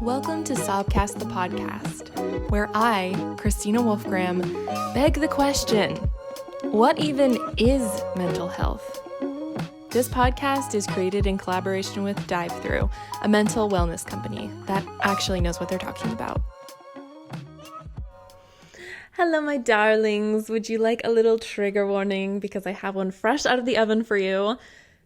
Welcome to Sobcast the podcast, where I, Christina Wolfgram, beg the question, what even is mental health? This podcast is created in collaboration with DiveThru, a mental wellness company that actually knows what they're talking about. Hello, my darlings. Would you like a little trigger warning? Because I have one fresh out of the oven for you.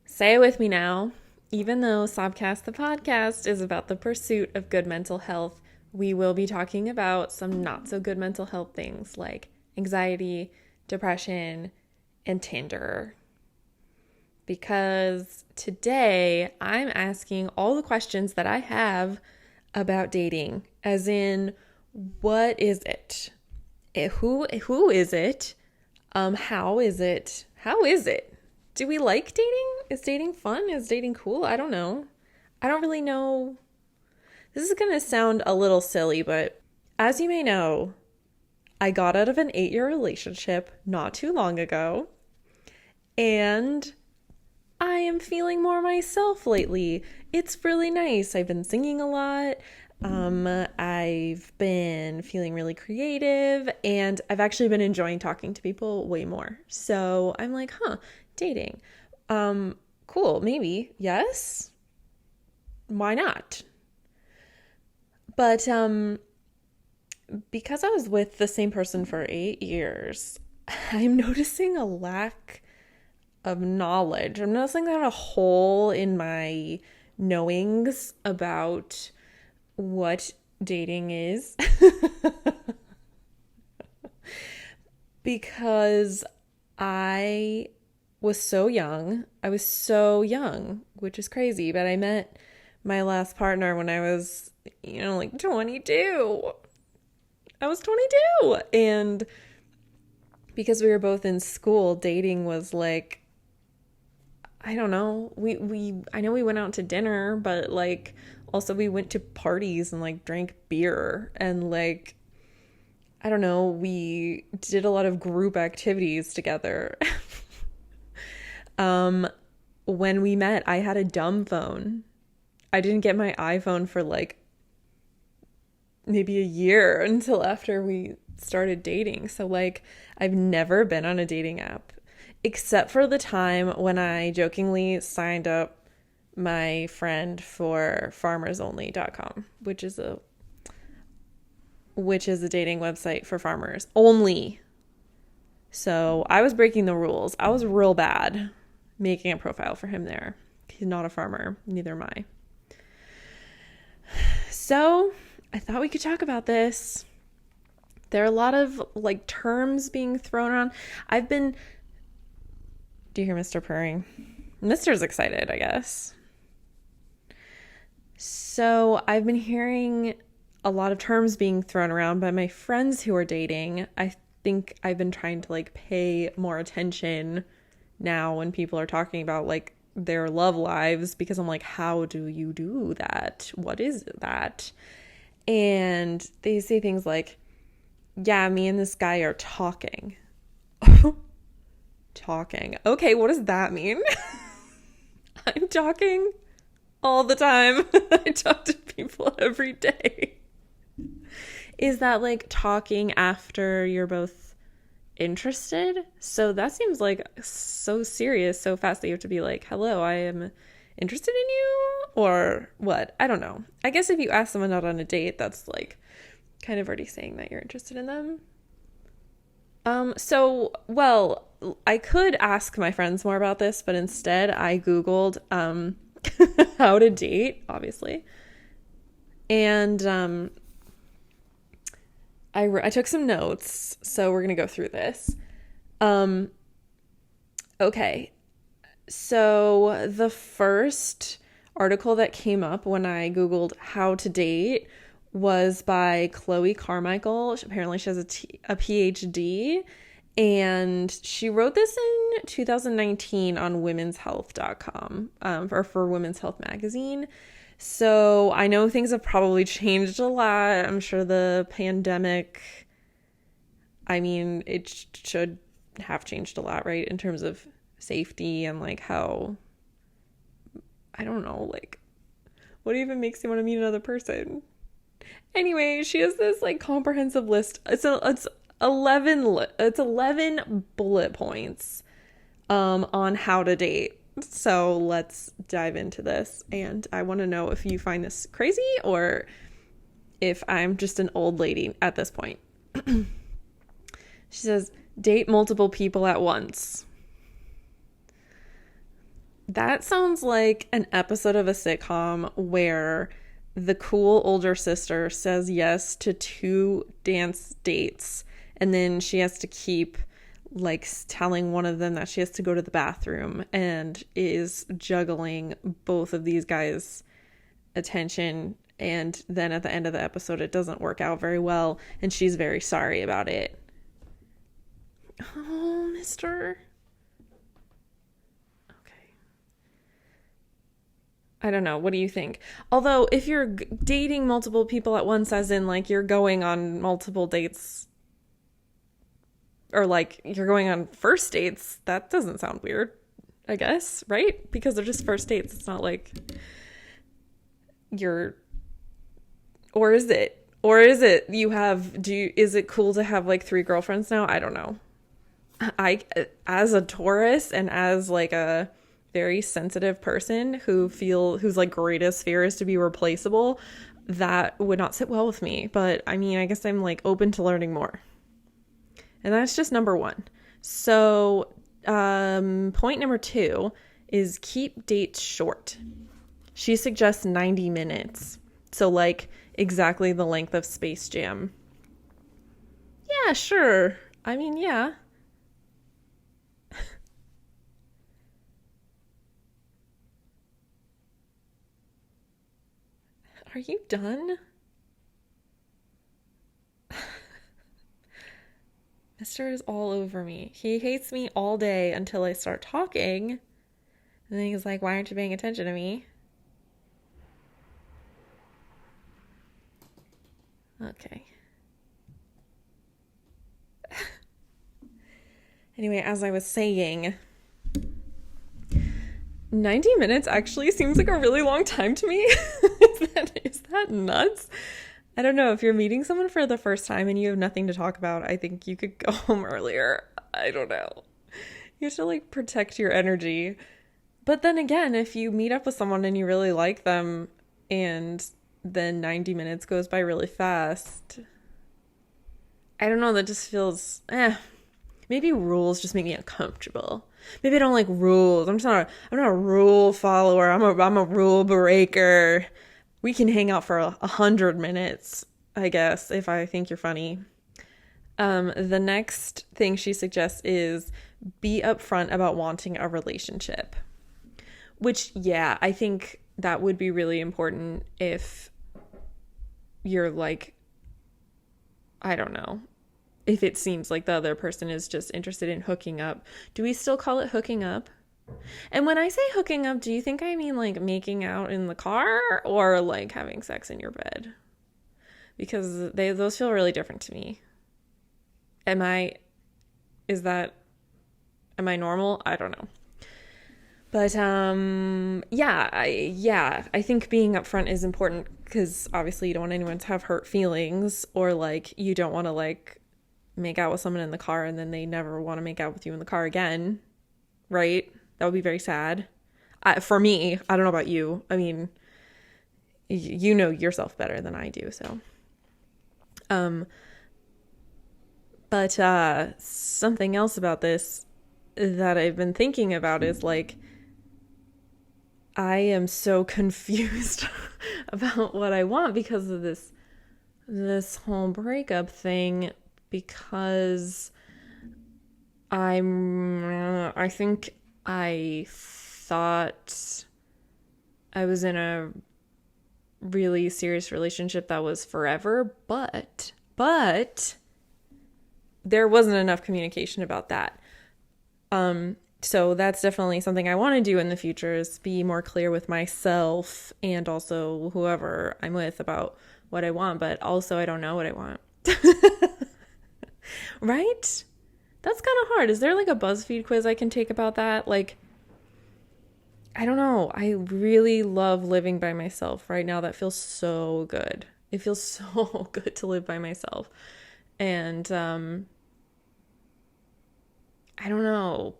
Say it with me now. Even though Sobcast the podcast is about the pursuit of good mental health, we will be talking about some not so good mental health things like anxiety, depression, and Tinder. Because today I'm asking all the questions that I have about dating, as in, what is it? Who is it? How is it? How is it? Do we like dating? Is dating fun? Is dating cool? I don't know. I don't really know. This is going to sound a little silly, but as you may know, I got out of an 8-year relationship not too long ago, and I am feeling more myself lately. It's really nice. I've been singing a lot. I've been feeling really creative, and I've actually been enjoying talking to people way more. So I'm like, dating. Cool, maybe. Yes. Why not? But because I was with the same person for 8 years, I'm noticing a lack of knowledge. I'm noticing that a hole in my knowings about what dating is. Because I was so young. I was so young, which is crazy, but I met my last partner when I was, like 22. I was 22. And because we were both in school, dating was like, I don't know. I know we went out to dinner, but like also we went to parties and like drank beer and like, I don't know, we did a lot of group activities together. When we met, I had a dumb phone. I didn't get my iPhone for like maybe a year until after we started dating. So like I've never been on a dating app except for the time when I jokingly signed up my friend for farmersonly.com, which is a dating website for farmers only. So I was breaking the rules. I was real bad making a profile for him there. He's not a farmer. Neither am I. So I thought we could talk about this. There are a lot of like terms being thrown around. Do you hear Mr. purring? Mr's excited, I guess. So I've been hearing a lot of terms being thrown around by my friends who are dating. I think I've been trying to like pay more attention now when people are talking about like their love lives, because I'm like, how do you do that? What is that? And they say things like, yeah, me and this guy are talking. Talking. Okay, what does that mean? I'm talking all the time. I talk to people every day. Is that like talking after you're both interested? So that seems like so serious, so fast that you have to be like, hello, I am interested in you, or what? I don't know. I guess if you ask someone out on a date, that's like kind of already saying that you're interested in them. Well, I could ask my friends more about this, but instead I Googled how to date, obviously. And I took some notes, so we're going to go through this. Okay. So the first article that came up when I Googled how to date was by Chloe Carmichael. Apparently she has a PhD, and she wrote this in 2019 on womenshealth.com, or for Women's Health magazine. So I know things have probably changed a lot. I'm sure the pandemic, it should have changed a lot, right? In terms of safety and like how, I don't know, like what even makes you want to meet another person? Anyway, she has this like comprehensive list. It's 11 bullet points on how to date. So let's dive into this. And I want to know if you find this crazy or if I'm just an old lady at this point. She says, date multiple people at once. That sounds like an episode of a sitcom where the cool older sister says yes to 2 dance dates, and then she has to keep like telling one of them that she has to go to the bathroom and is juggling both of these guys' attention. And then at the end of the episode, it doesn't work out very well, and she's very sorry about it. Oh, mister. Okay. I don't know. What do you think? Although, if you're dating multiple people at once, as in, like, you're going on multiple dates, or, like, you're going on first dates, that doesn't sound weird, I guess, right? Because they're just first dates. It's not like you're... Or is it? Or is it you have... Is it cool to have, like, 3 girlfriends now? I don't know. As a Taurus and as like a very sensitive person whose like greatest fear is to be replaceable, that would not sit well with me. But I mean, I guess I'm like open to learning more. And that's just number 1. So point number 2 is keep dates short. She suggests 90 minutes. So like exactly the length of Space Jam. Yeah, sure. I mean, yeah. Are you done? Mister is all over me. He hates me all day until I start talking. And then he's like, why aren't you paying attention to me? Okay. Anyway, as I was saying, 90 minutes actually seems like a really long time to me. Is that nuts? I don't know. If you're meeting someone for the first time and you have nothing to talk about, I think you could go home earlier. I don't know. You have to like protect your energy. But then again, if you meet up with someone and you really like them and then 90 minutes goes by really fast, I don't know. That just feels, maybe rules just make me uncomfortable. Maybe I don't like rules. I'm not a rule follower. I'm a rule breaker. We can hang out for 100 minutes, I guess, if I think you're funny. The next thing she suggests is be upfront about wanting a relationship. Which, yeah, I think that would be really important if you're like, I don't know, if it seems like the other person is just interested in hooking up. Do we still call it hooking up? And when I say hooking up, do you think I mean like making out in the car or like having sex in your bed? Because those feel really different to me. Am I normal? I don't know. But I think being upfront is important because obviously you don't want anyone to have hurt feelings, or like you don't want to like make out with someone in the car and then they never want to make out with you in the car again, right? That would be very sad. For me, I don't know about you. I mean, you know yourself better than I do, so. But something else about this that I've been thinking about is like, I am so confused about what I want because of this whole breakup thing, because I think I thought I was in a really serious relationship that was forever, but there wasn't enough communication about that. So that's definitely something I want to do in the future, is be more clear with myself and also whoever I'm with about what I want, but also I don't know what I want. Right? That's kind of hard. Is there like a BuzzFeed quiz I can take about that? Like, I don't know. I really love living by myself right now. That feels so good. It feels so good to live by myself. And I don't know,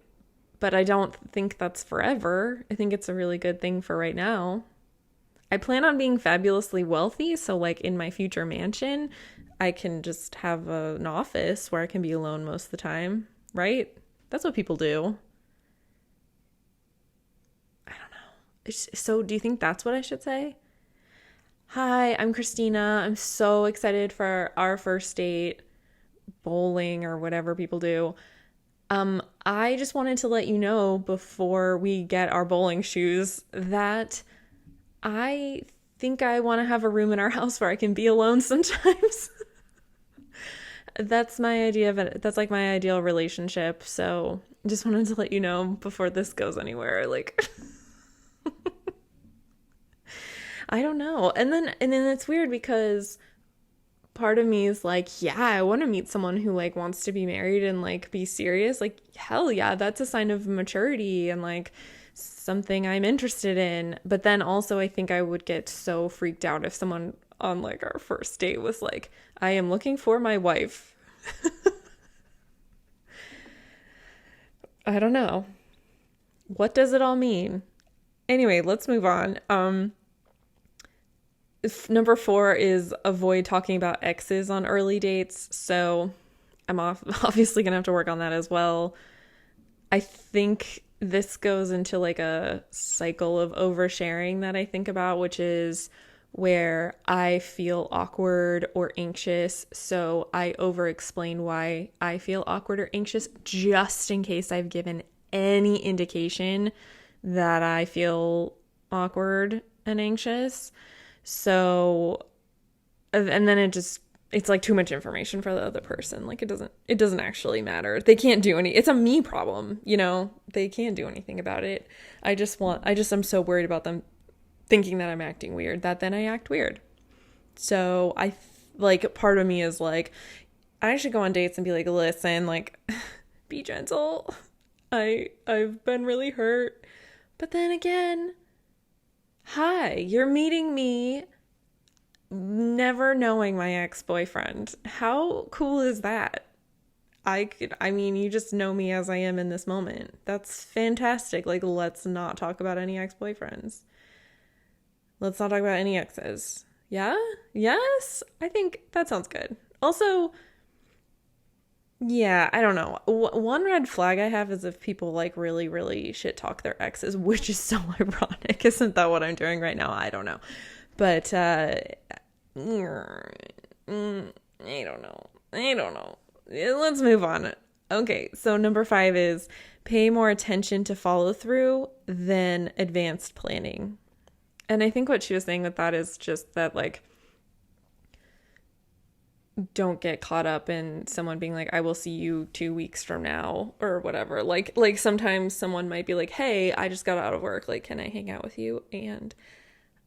but I don't think that's forever. I think it's a really good thing for right now. I plan on being fabulously wealthy, so like in my future mansion, I can just have an office where I can be alone most of the time, right? That's what people do. I don't know. So, do you think that's what I should say? Hi, I'm Christina. I'm so excited for our first date, bowling or whatever people do. I just wanted to let you know before we get our bowling shoes that I think I want to have a room in our house where I can be alone sometimes. That's my idea of it. That's like my ideal relationship. So just wanted to let you know before this goes anywhere. Like, I don't know. And then it's weird because part of me is like, yeah, I want to meet someone who like wants to be married and like be serious. Like, hell yeah, that's a sign of maturity and like something I'm interested in. But then also I think I would get so freaked out if someone on like our first date was like, I am looking for my wife. I don't know. What does it all mean? Anyway, let's move on. Number 4 is avoid talking about exes on early dates. So I'm obviously going to have to work on that as well. I think this goes into like a cycle of oversharing that I think about, which is where I feel awkward or anxious. So I over explain why I feel awkward or anxious just in case I've given any indication that I feel awkward and anxious. So, and then it's like too much information for the other person. Like it doesn't actually matter. They can't do it's a me problem, you know, they can't do anything about it. I'm so worried about them thinking that I'm acting weird that then I act weird. So like part of me is like, I should go on dates and be like, listen, like, be gentle. I've been really hurt. But then again, hi, you're meeting me never knowing my ex-boyfriend. How cool is that? I mean, you just know me as I am in this moment. That's fantastic. Like, let's not talk about any ex-boyfriends. Let's not talk about any exes. Yeah? Yes? I think that sounds good. Also, yeah, I don't know. One red flag I have is if people like really, really shit talk their exes, which is so ironic. Isn't that what I'm doing right now? I don't know. But, I don't know. Let's move on. Okay, so number 5 is pay more attention to follow through than advanced planning. And I think what she was saying with that is just that, like, don't get caught up in someone being like, I will see you 2 weeks from now or whatever. Like sometimes someone might be like, hey, I just got out of work. Like, can I hang out with you? And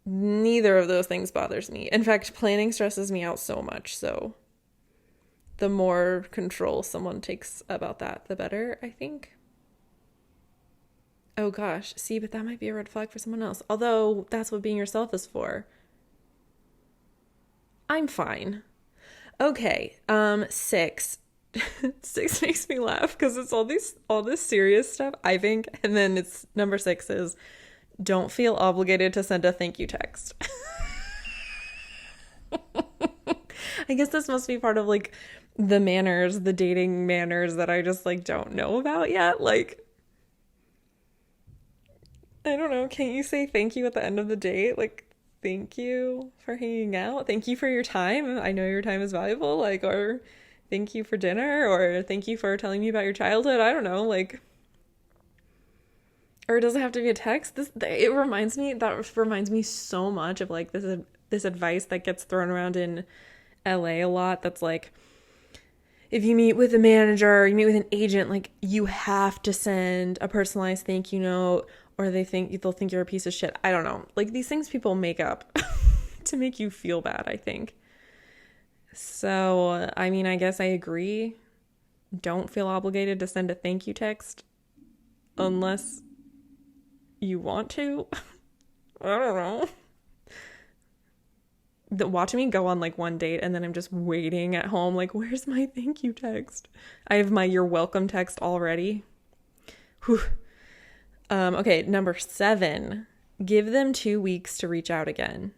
neither of those things bothers me. In fact, planning stresses me out so much. So the more control someone takes about that, the better, I think. Oh gosh, see, but that might be a red flag for someone else. Although that's what being yourself is for. I'm fine. Okay, 6. 6 makes me laugh because it's all this serious stuff, I think. And then it's number 6 is don't feel obligated to send a thank you text. I guess this must be part of like the dating manners that I just like don't know about yet. Like, I don't know, can't you say thank you at the end of the date? Like, thank you for hanging out. Thank you for your time. I know your time is valuable. Like, or thank you for dinner, or thank you for telling me about your childhood. I don't know, like, or does it have to be a text? That reminds me so much of like this advice that gets thrown around in LA a lot. That's like, if you meet with a manager or you meet with an agent, like you have to send a personalized thank you note or they'll think you're a piece of shit. I don't know. Like these things people make up to make you feel bad, I think. So, I mean, I guess I agree. Don't feel obligated to send a thank you text unless you want to. I don't know. watching me go on like one date and then I'm just waiting at home like, where's my thank you text? I have my you're welcome text already. Whew. Okay, number 7, give them 2 weeks to reach out again.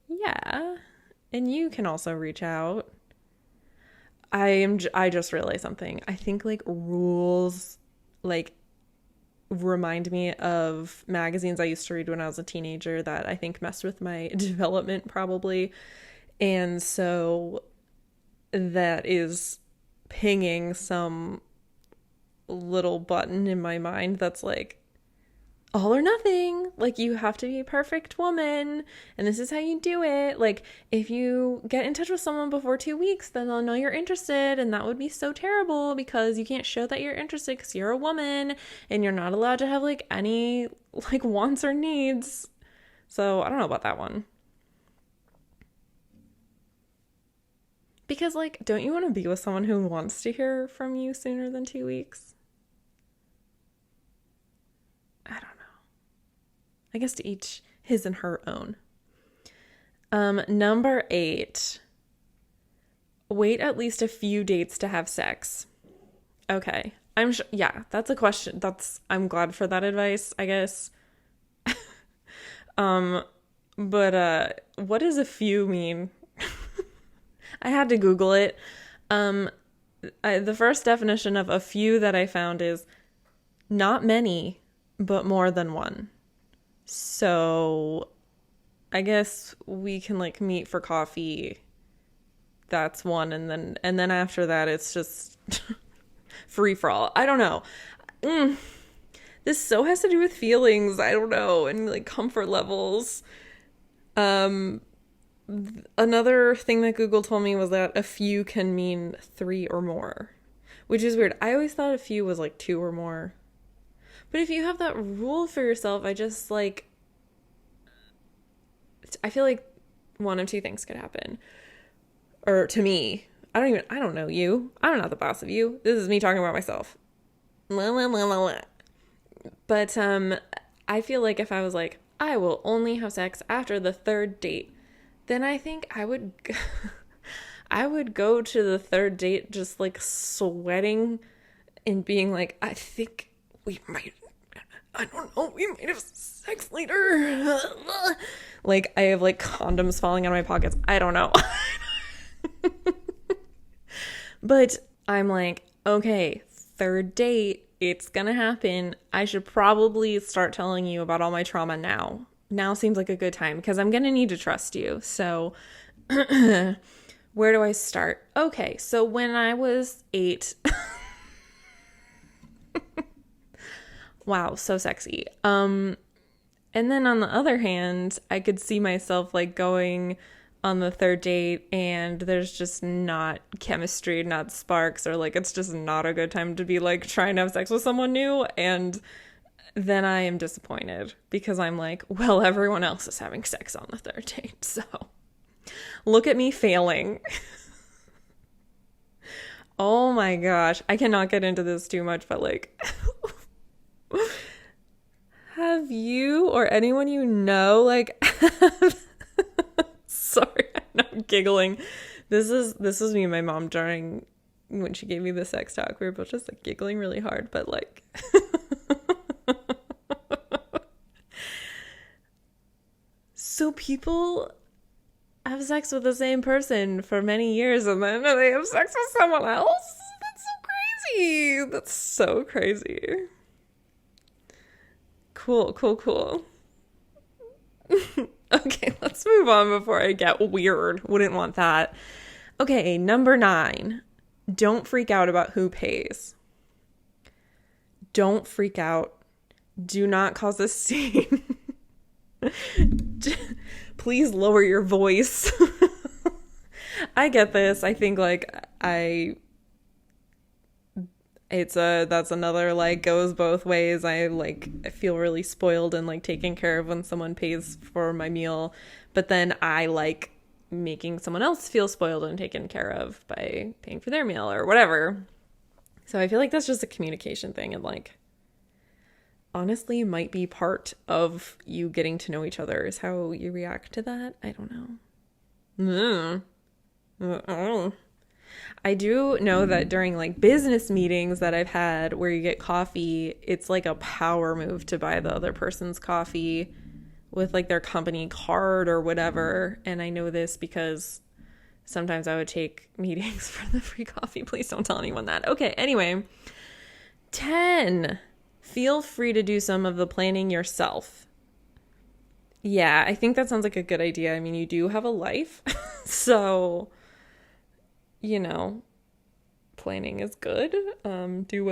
Yeah, and you can also reach out. I just realized something. I think like rules like remind me of magazines I used to read when I was a teenager that I think messed with my development probably. And so that is pinging some little button in my mind that's like, all or nothing. Like, you have to be a perfect woman, and this is how you do it. Like, if you get in touch with someone before 2 weeks, then they'll know you're interested, and that would be so terrible because you can't show that you're interested because you're a woman, and you're not allowed to have, like, any, like, wants or needs. So, I don't know about that one. Because, like, don't you want to be with someone who wants to hear from you sooner than 2 weeks? I don't know. I guess to each his and her own. Number 8. Wait at least a few dates to have sex. Okay. I'm sure, yeah, that's a question. I'm glad for that advice, I guess. But what does a few mean? I had to Google it. The first definition of a few that I found is not many, but more than one. So I guess we can like meet for coffee. That's one. And then after that, it's just free for all. I don't know. This so has to do with feelings. I don't know. And like comfort levels. Another thing that Google told me was that a few can mean 3 or more, which is weird. I always thought a few was like 2 or more. But if you have that rule for yourself, I feel like one of two things could happen. Or to me, I don't know you. I'm not the boss of you. This is me talking about myself. But I feel like if I was like, I will only have sex after the 3rd date, then I think I would go to the 3rd date just like sweating and being like, I think we might have sex later. Like, I have like condoms falling out of my pockets. I don't know. But I'm like, okay, 3rd date, it's gonna happen. I should probably start telling you about all my trauma now. Now seems like a good time because I'm gonna need to trust you. So where do I start? Okay, so when I was 8, wow, so sexy. And then on the other hand, I could see myself like going on the 3rd date and there's just not chemistry, not sparks, or like it's just not a good time to be like trying to have sex with someone new. And then I am disappointed because I'm like, well, everyone else is having sex on the 3rd date. So look at me failing. Oh my gosh. I cannot get into this too much, but like, have you or anyone you know like sorry, I'm giggling. This was me and my mom during when she gave me the sex talk. We were both just like giggling really hard, but like so people have sex with the same person for many years and then they have sex with someone else? That's so crazy. That's so crazy. Cool. Okay, let's move on before I get weird. Wouldn't want that. Okay, number 9. Don't freak out about who pays. Don't freak out. Do not cause a scene. Please lower your voice. I get this. I think like that's another like goes both ways. I feel really spoiled and like taken care of when someone pays for my meal, but then I like making someone else feel spoiled and taken care of by paying for their meal or whatever. So I feel like that's just a communication thing, and like honestly might be part of you getting to know each other, is how you react to that. I don't know. I do know that during like business meetings that I've had where you get coffee, it's like a power move to buy the other person's coffee with like their company card or whatever. And I know this because sometimes I would take meetings for the free coffee. Please don't tell anyone that. Okay, anyway. 10. Feel free to do some of the planning yourself. Yeah, I think that sounds like a good idea. I mean, you do have a life. So, you know, planning is good. Do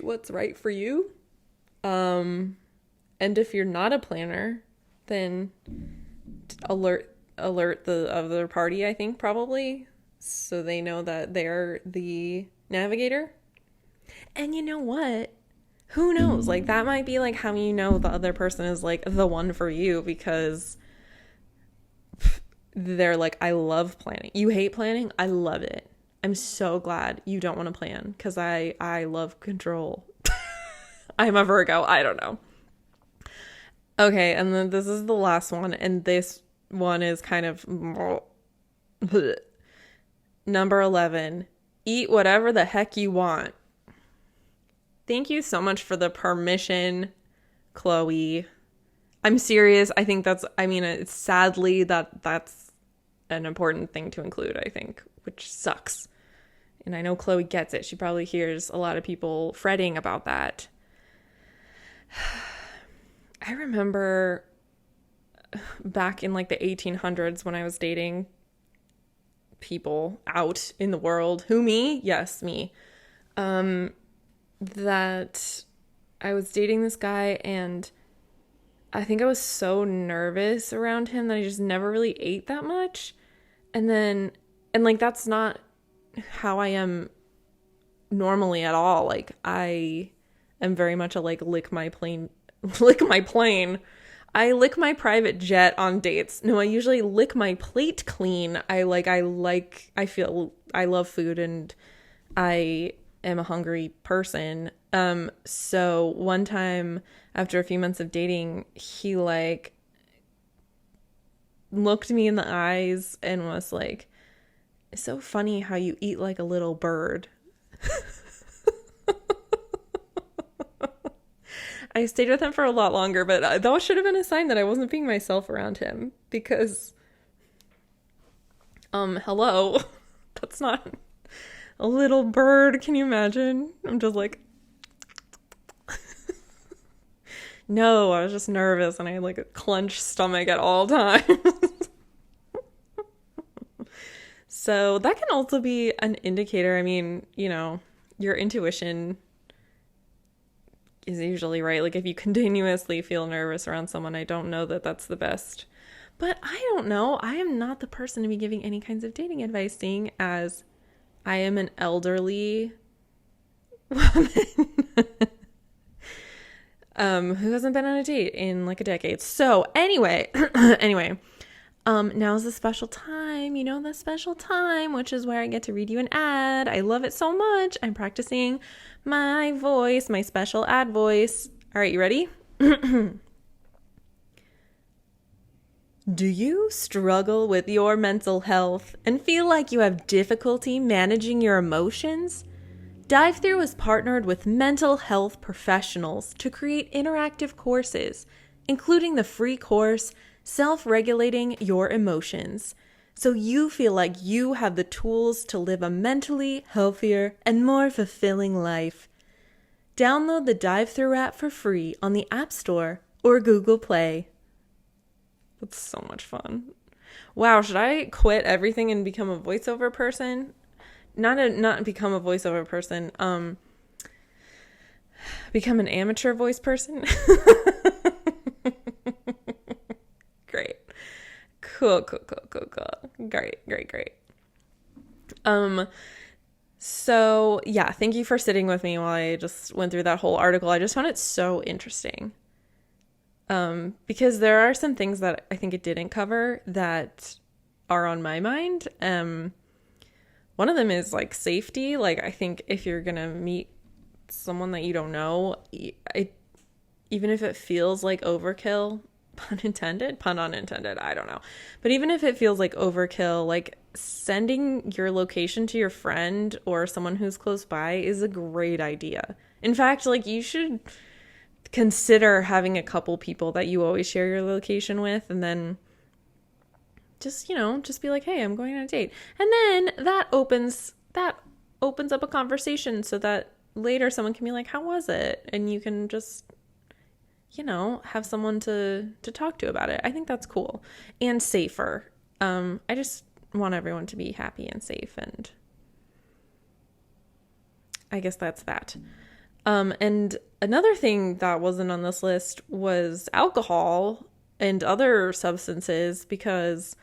what's right for you. And if you're not a planner, then alert the other party, I think, probably, so they know that they're the navigator. And you know what? Who knows? Like, that might be like how you know the other person is like the one for you, because they're like, I love planning. You hate planning? I love it. I'm so glad you don't want to plan, because I love control. I'm a Virgo. I don't know. Okay, and then this is the last one, and this one is kind of number 11. Eat whatever the heck you want. Thank you so much for the permission, Chloe. I'm serious. I think it's sadly that's an important thing to include, I think, which sucks. And I know Chloe gets it. She probably hears a lot of people fretting about that. I remember back in like the 1800s when I was dating people out in the world. Who, me? Yes, me. That I was dating this guy, and I think I was so nervous around him that I just never really ate that much. And like, that's not how I am normally at all. Like, I am very much a like lick my plane. I lick my private jet on dates. No, I usually lick my plate clean. I feel I love food, and I am a hungry person. So one time after a few months of dating, he like looked me in the eyes and was like, "It's so funny how you eat like a little bird." I stayed with him for a lot longer, but that should have been a sign that I wasn't being myself around him, because, hello, that's not a little bird. Can you imagine? I'm just like, no, I was just nervous, and I had like a clenched stomach at all times. So that can also be an indicator. I mean, you know, your intuition is usually right. Like, if you continuously feel nervous around someone, I don't know that that's the best. But I don't know. I am not the person to be giving any kinds of dating advice, seeing as I am an elderly woman who hasn't been on a date in like a decade. So anyway, now's the special time, you know, the special time, which is where I get to read you an ad. I love it so much. I'm practicing my voice, my special ad voice. All right, you ready? Do you struggle with your mental health and feel like you have difficulty managing your emotions? DiveThru has partnered with mental health professionals to create interactive courses, including the free course Self-Regulating Your Emotions, so you feel like you have the tools to live a mentally healthier and more fulfilling life. Download the DiveThru app for free on the App Store or Google Play. That's so much fun. Wow, should I quit everything and become a voiceover person? Not become a voiceover person. Become an amateur voice person. Great. Cool. Great. So yeah, thank you for sitting with me while I just went through that whole article. I just found it so interesting. Because there are some things that I think it didn't cover that are on my mind. One of them is like safety. Like, I think if you're going to meet someone that you don't know, even if it feels like overkill, pun intended, pun unintended, I don't know. But even if it feels like overkill, like sending your location to your friend or someone who's close by is a great idea. In fact, like you should consider having a couple people that you always share your location with, and then just, just be like, hey, I'm going on a date. And then that opens up a conversation so that later someone can be like, how was it? And you can just, have someone to talk to about it. I think that's cool and safer. I just want everyone to be happy and safe, and I guess that's that. And another thing that wasn't on this list was alcohol and other substances, because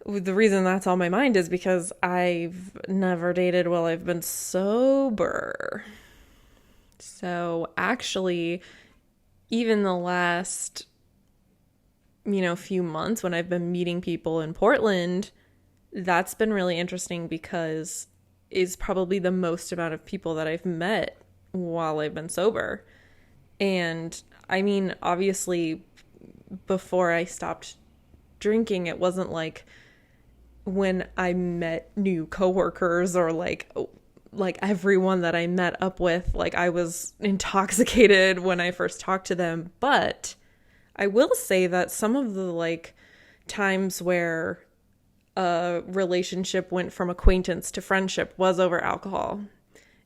the reason that's on my mind is because I've never dated while I've been sober. So actually, even the last, few months when I've been meeting people in Portland, that's been really interesting because it's probably the most amount of people that I've met while I've been sober. And I mean, obviously, before I stopped drinking, it wasn't like when I met new coworkers or like everyone that I met up with, like I was intoxicated when I first talked to them. But I will say that some of the like times where a relationship went from acquaintance to friendship was over alcohol.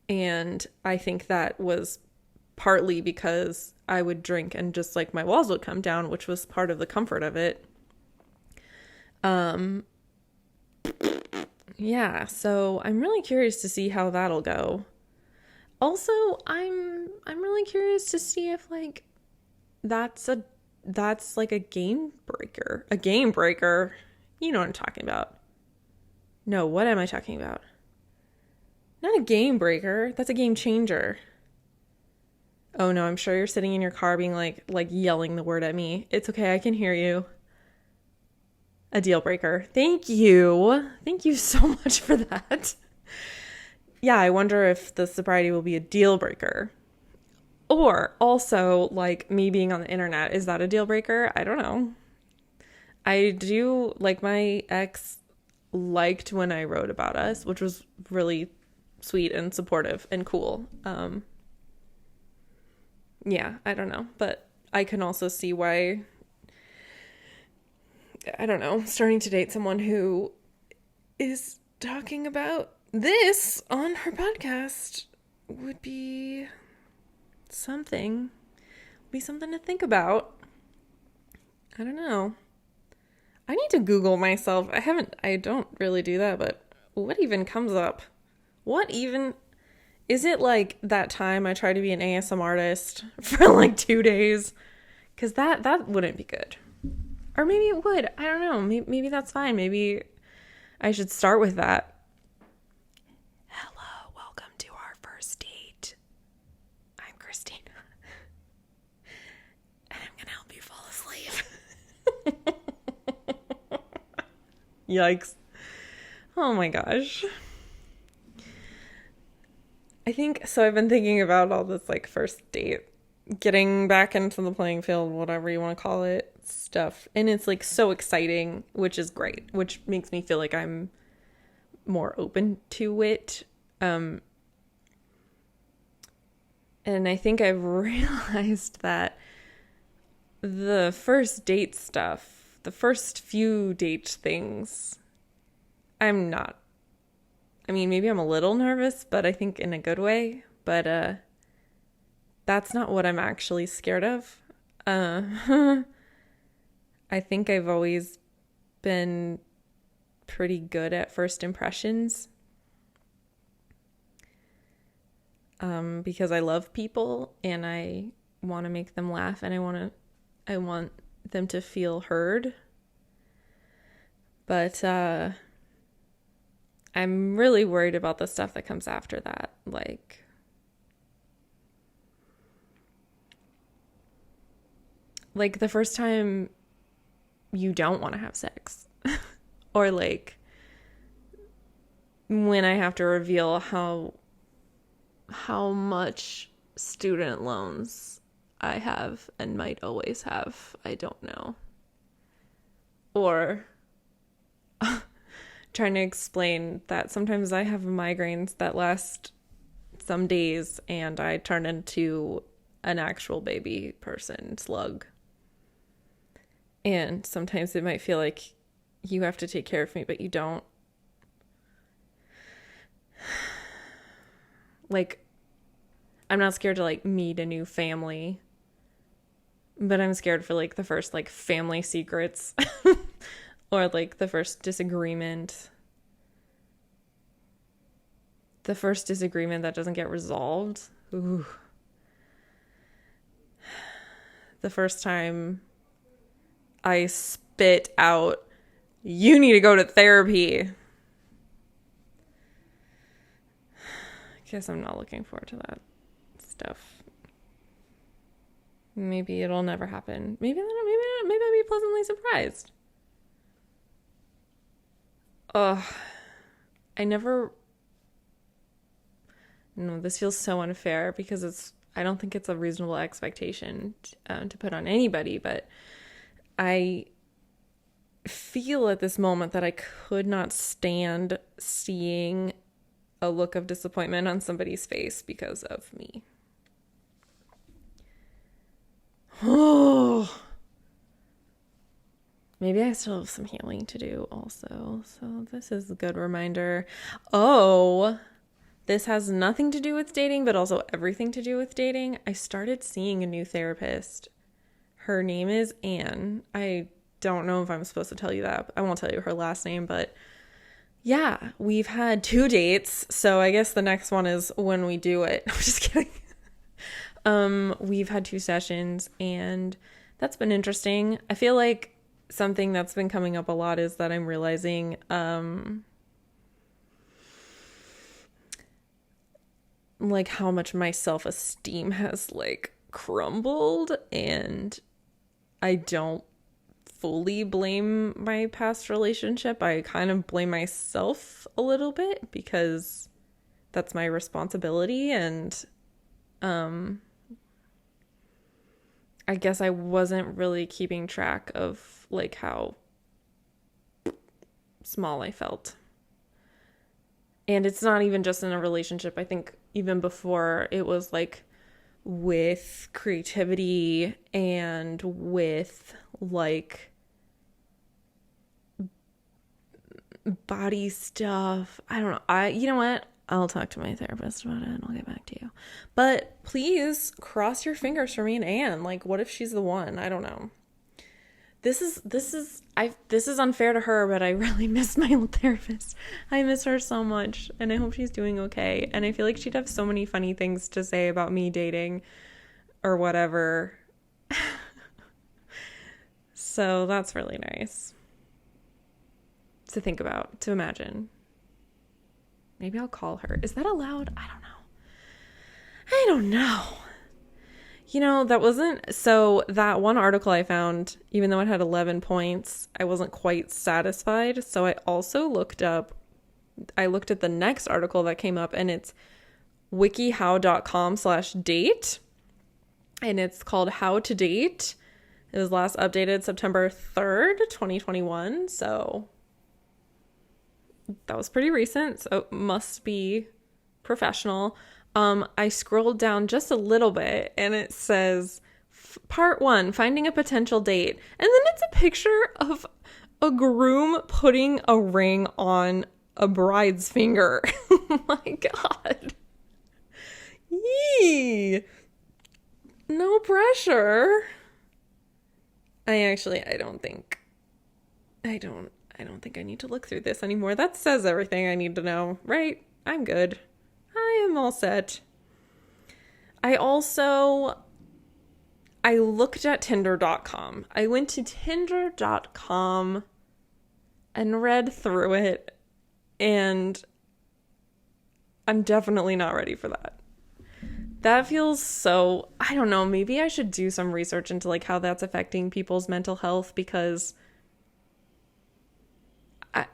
And I think that was partly because I would drink and just like my walls would come down, which was part of the comfort of it. Yeah, so I'm really curious to see how that'll go. Also, I'm really curious to see if like that's like a game breaker. A game breaker. You know what I'm talking about. No, what am I talking about? Not a game breaker. That's a game changer. Oh no, I'm sure you're sitting in your car being like yelling the word at me. It's okay, I can hear you. A deal breaker. Thank you. Thank you so much for that. Yeah, I wonder if the sobriety will be a deal breaker. Or also, like, me being on the internet, is that a deal breaker? I don't know. I do, like, my ex liked when I wrote about us, which was really sweet and supportive and cool. Yeah, I don't know. But I can also see why, I don't know, starting to date someone who is talking about this on her podcast would be something to think about. I don't know. I need to Google myself. I don't really do that, but what even comes up? What even, is it like that time I tried to be an ASMR artist for like 2 days? Because that wouldn't be good. Or maybe it would. I don't know. Maybe that's fine. Maybe I should start with that. Hello, welcome to our first date. I'm Christina. And I'm going to help you fall asleep. Yikes. Oh my gosh. I think, so I've been thinking about all this like first date, getting back into the playing field, whatever you want to call it, stuff. And it's like so exciting, which is great, which makes me feel like I'm more open to it. And I think I've realized that the first date stuff, the first few date things, maybe I'm a little nervous, but I think in a good way. But that's not what I'm actually scared of. I think I've always been pretty good at first impressions. Because I love people and I want to make them laugh and I want them to feel heard. But I'm really worried about the stuff that comes after that. Like the first time you don't want to have sex. Or like when I have to reveal how much student loans I have and might always have. I don't know. Or trying to explain that sometimes I have migraines that last some days and I turn into an actual baby person slug. And sometimes it might feel like you have to take care of me, but you don't. Like, I'm not scared to like meet a new family, but I'm scared for like the first like family secrets or like the first disagreement. The first disagreement that doesn't get resolved. Ooh. The first time I spit out, "You need to go to therapy." I guess I'm not looking forward to that stuff. Maybe it'll never happen. Maybe I'll be pleasantly surprised. No, this feels so unfair because I don't think it's a reasonable expectation to put on anybody, but I feel at this moment that I could not stand seeing a look of disappointment on somebody's face because of me. Oh, maybe I still have some healing to do also. So this is a good reminder. Oh, this has nothing to do with dating, but also everything to do with dating. I started seeing a new therapist. Her name is Anne. I don't know if I'm supposed to tell you that. I won't tell you her last name, but yeah, we've had 2 dates. So I guess the next one is when we do it. I'm just kidding. We've had 2 sessions and that's been interesting. I feel like something that's been coming up a lot is that I'm realizing, like how much my self-esteem has like crumbled, and I don't fully blame my past relationship. I kind of blame myself a little bit because that's my responsibility, and I guess I wasn't really keeping track of like how small I felt. And it's not even just in a relationship. I think even before, it was like with creativity and with like body stuff. I don't know. You know what? I'll talk to my therapist about it and I'll get back to you. But please cross your fingers for me and Anne. Like, what if she's the one? I don't know. This is unfair to her, but I really miss my old therapist. I miss her so much, and I hope she's doing okay. And I feel like she'd have so many funny things to say about me dating or whatever. So that's really nice to think about, to imagine. Maybe I'll call her. Is that allowed? I don't know. You know, that one article I found, even though it had 11 points, I wasn't quite satisfied. So I also looked at the next article that came up, and it's Wiki-How.com/date. And it's called How to Date. It was last updated September 3rd, 2021. So that was pretty recent. So it must be professional. I scrolled down just a little bit and it says part 1, finding a potential date. And then it's a picture of a groom putting a ring on a bride's finger. Oh my God. Yee. No pressure. I don't think I need to look through this anymore. That says everything I need to know, right? I'm good. I am all set. I looked at Tinder.com. I went to Tinder.com and read through it, and I'm definitely not ready for that. That feels so, I don't know, maybe I should do some research into like how that's affecting people's mental health, because I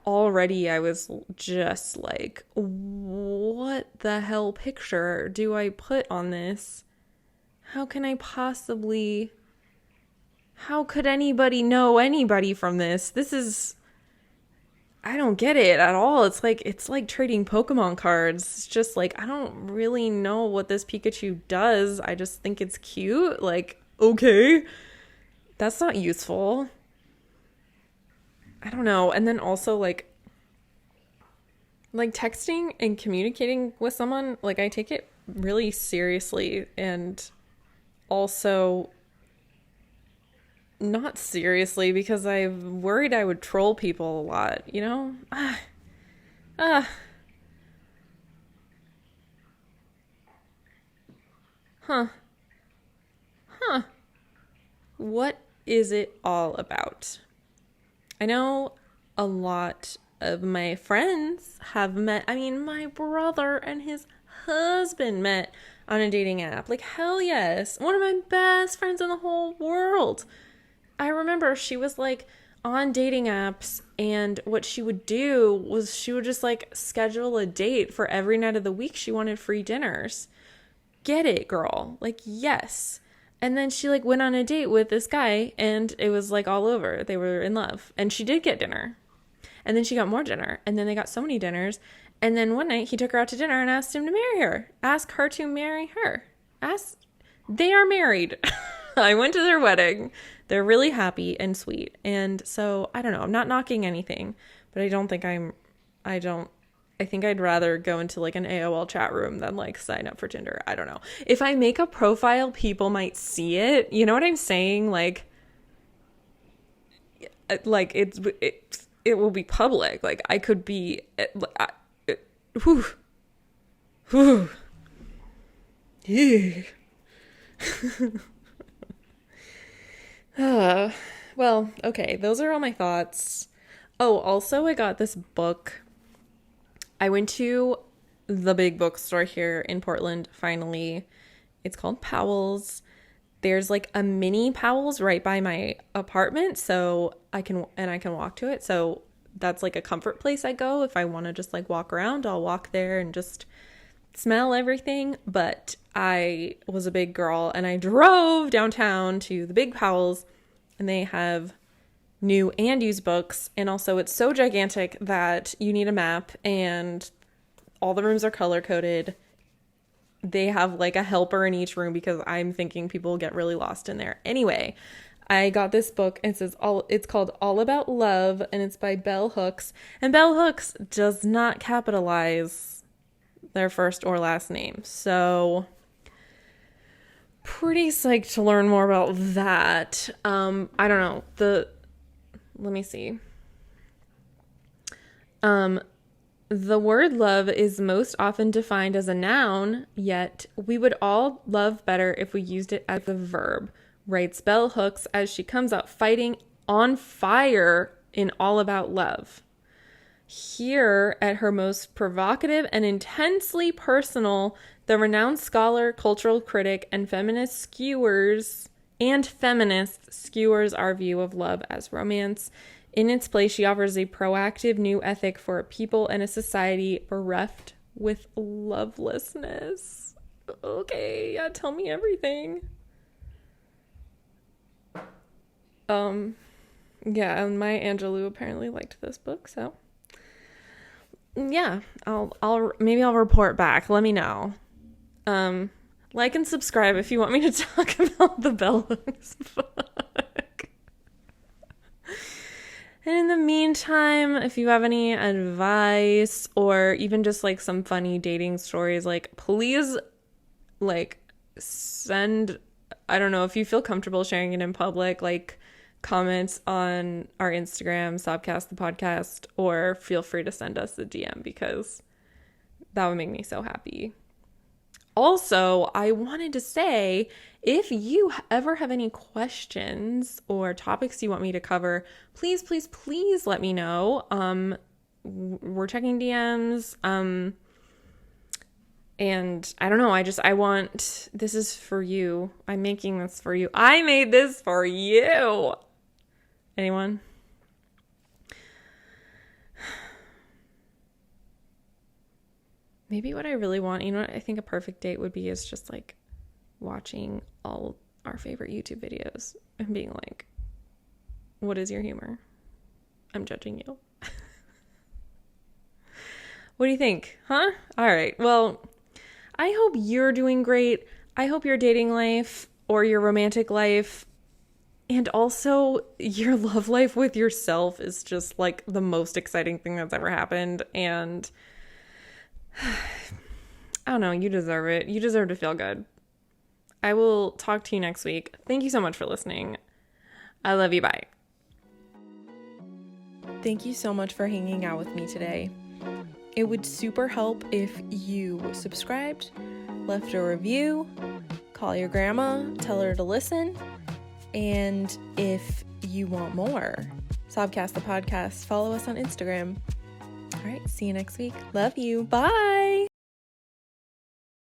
was just like, what the hell picture do I put on this? How can I possibly... How could anybody know anybody from this? This is... I don't get it at all. It's like trading Pokemon cards. It's just like, I don't really know what this Pikachu does. I just think it's cute. Like, okay. That's not useful. I don't know. And then also like texting and communicating with someone, like I take it really seriously, and also not seriously because I'm worried I would troll people a lot, you know? Huh. Huh. What is it all about? I know a lot of my friends have met. I mean, my brother and his husband met on a dating app. Like, hell yes. One of my best friends in the whole world. I remember she was like on dating apps, and what she would do was she would just like schedule a date for every night of the week. She wanted free dinners. Get it, girl. Like, yes. And then she like went on a date with this guy, and it was like all over. They were in love, and she did get dinner. And then she got more dinner, and then they got so many dinners. And then one night he took her out to dinner and asked him to marry her. Ask her to marry her. They are married. I went to their wedding. They're really happy and sweet. And so, I don't know. I'm not knocking anything, but I think I'd rather go into like an AOL chat room than like sign up for Tinder. I don't know. If I make a profile, people might see it. You know what I'm saying? Like it will be public. Like I could be, whew. Yeah. Well, okay. Those are all my thoughts. Oh, also I got this book. I went to the big bookstore here in Portland, finally. It's called Powell's. There's like a mini Powell's right by my apartment, so I can walk to it. So that's like a comfort place I go. If I want to just like walk around, I'll walk there and just smell everything. But I was a big girl and I drove downtown to the big Powell's, and they have new and used books, and also it's so gigantic that you need a map, and all the rooms are color coded. They have like a helper in each room because I'm thinking people get really lost in there. Anyway, I got this book, and it's called All About Love, and it's by Bell Hooks, and Bell Hooks does not capitalize their first or last name, so pretty psyched to learn more about that. I don't know, let me see. The word love is most often defined as a noun, yet we would all love better if we used it as a verb, writes Bell Hooks as she comes out fighting on fire in All About Love. Here, at her most provocative and intensely personal, the renowned scholar, cultural critic, and feminist skewers our view of love as romance. In its place, she offers a proactive new ethic for a people and a society bereft with lovelessness. Okay, yeah, tell me everything. Yeah, and Maya Angelou apparently liked this book, so yeah, maybe I'll report back. Let me know. Like and subscribe if you want me to talk about the Bell Hooks book. And in the meantime, if you have any advice or even just like some funny dating stories, like please like send, I don't know, if you feel comfortable sharing it in public, like comments on our Instagram, Sobcast the podcast, or feel free to send us a DM because that would make me so happy. Also, I wanted to say, if you ever have any questions or topics you want me to cover, please, please, please let me know. We're checking DMs. And I don't know, this is for you. I'm making this for you. I made this for you. Anyone? Maybe what I really want, you know what I think a perfect date would be is just like watching all our favorite YouTube videos and being like, what is your humor? I'm judging you. What do you think? Huh? All right. Well, I hope you're doing great. I hope your dating life or your romantic life and also your love life with yourself is just like the most exciting thing that's ever happened. And I don't know, you deserve it. You deserve to feel good. I will talk to you next week. Thank you so much for listening. I love you. Bye. Thank you so much for hanging out with me today. It would super help if you subscribed, left a review, call your grandma, tell her to listen, and if you want more, Sobcast the podcast, follow us on Instagram. All right, see you next week. Love you. Bye.